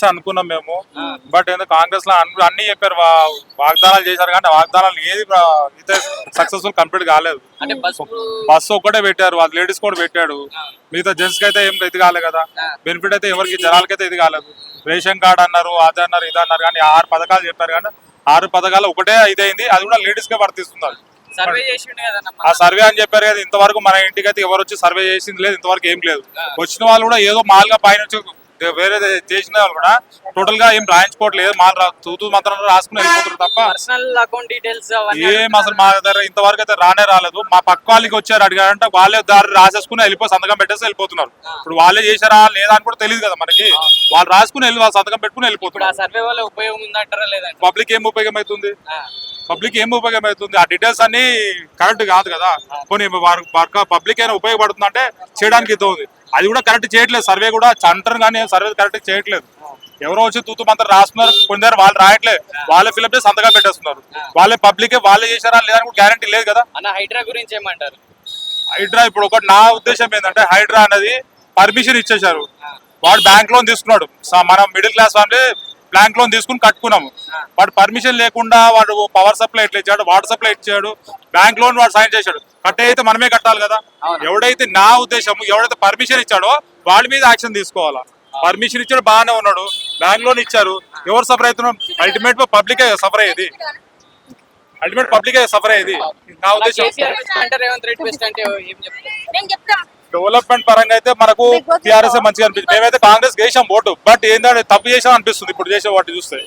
అనుకున్నాం మేము. బట్ ఏందో కాంగ్రెస్ లో అన్ని చెప్పారు, వాగ్దానాలు చేశారు కానీ వాగ్దానాలు ఏది అయితే సక్సెస్ఫుల్ కంప్లీట్ కాలేదు. బస్సు ఒక్కటే పెట్టారు, అది లేడీస్ కూడా పెట్టాడు, మిగతా జెంట్స్ కి అయితే ఏం ఇది కాలేదు కదా. బెనిఫిట్ అయితే ఎవరికి జనాలకైతే ఇది కాలేదు. రేషన్ కార్డ్ అన్నారు, అది అన్నారు, ఇది అన్నారు, కానీ 6 పథకాలు చెప్పారు కానీ 6 పథకాలు ఒకటే ఇదైంది, అది కూడా లేడీస్ కే వర్తిస్తున్నారు. ఆ సర్వే అని చెప్పారు కదా, ఇంతవరకు మన ఇంటికి అయితే ఎవరు వచ్చి సర్వే చేసింది లేదు, ఇంతవరకు ఏం లేదు. వచ్చిన వాళ్ళు కూడా ఏదో మాల్గా పైన వేరే చేసిన వాళ్ళు కూడా టోటల్ గా ఏం రాయించుకోవట్లేదు, మాల్ తూతూ మాత్రం రాసుకుని వెళ్ళిపోతారు తప్ప ఏం అసలు మా దగ్గర ఇంతవరకు అయితే రాలేదు. మా పక్క వాళ్ళకి వచ్చారు అడిగారంటే వాళ్ళే దారి రాసేసుకుని వెళ్ళిపోయి సంతకం పెట్టేసి వెళ్ళిపోతున్నారు. ఇప్పుడు వాళ్ళే చేశారా లేదా అని కూడా తెలియదు కదా మనకి, వాళ్ళు రాసుకుని వెళ్ళి వాళ్ళు సంతకం పెట్టుకుని వెళ్ళిపోతున్నారు. పబ్లిక్ ఏం ఉపయోగం అవుతుంది, పబ్లిక్ ఏం ఉపయోగం అవుతుంది? ఆ డీటెయిల్స్ అన్ని కరెక్ట్ కాదు కదా. కొన్ని పబ్లిక్ అయినా ఉపయోగపడుతుంది అంటే చేయడానికి ఇది ఉంది, అది కూడా కరెక్ట్ చేయట్లేదు. సర్వే కూడా అంటారు కానీ సర్వే కరెక్ట్ చేయట్లేదు. ఎవరో వచ్చి తూతు మంత్రం రాస్తున్నారు, కొన్ని దగ్గర వాళ్ళు రాయట్లేదు, వాళ్ళే ఫిల్అప్ చేసి సంతగా పెట్టేస్తున్నారు. వాళ్ళే పబ్లిక్ వాళ్ళే చేశారా లేదని కూడా గ్యారంటీ లేదు కదా. హైడ్రా గురించి ఏమంటారు? హైడ్రా ఇప్పుడు ఒకటి నా ఉద్దేశం ఏంటంటే, హైడ్రా అనేది పర్మిషన్ ఇచ్చేశారు, వాడు బ్యాంక్ లోన్ తీసుకున్నాడు. మనం middle class family bank loan తీసుకుని కట్టుకున్నాము, వాడు పర్మిషన్ లేకుండా వాడు పవర్ సప్లై ఎట్లా ఇచ్చాడు, వాటర్ సప్లై ఇచ్చాడు, బ్యాంక్ లోన్ వాడు సైన్ చేశాడు. కట్టే అయితే మనమే కట్టాలి కదా. ఎవడైతే నా ఉద్దేశం ఎవడైతే పర్మిషన్ ఇచ్చాడో వాడి మీద యాక్షన్ తీసుకోవాలా. పర్మిషన్ ఇచ్చాడు బాగానే ఉన్నాడు, బ్యాంక్ లోన్ ఇచ్చారు, ఎవరు సఫర్ అవుతున్నాం? అల్టిమేట్ పబ్లికే సఫర్ అయ్యేది, అల్టిమేట్ పబ్లికే సఫర్ అయ్యేది. నా ఉద్దేశం డెవలప్మెంట్ పరంగా అయితే మనకు టీఆర్ఎస్ మంచిగా అనిపిస్తుంది. మేమైతే కాంగ్రెస్ చేసాం ఓటు, బట్ ఏంటంటే తప్పు చేసాం అనిపిస్తుంది ఇప్పుడు చేసే వాటి చూస్తే.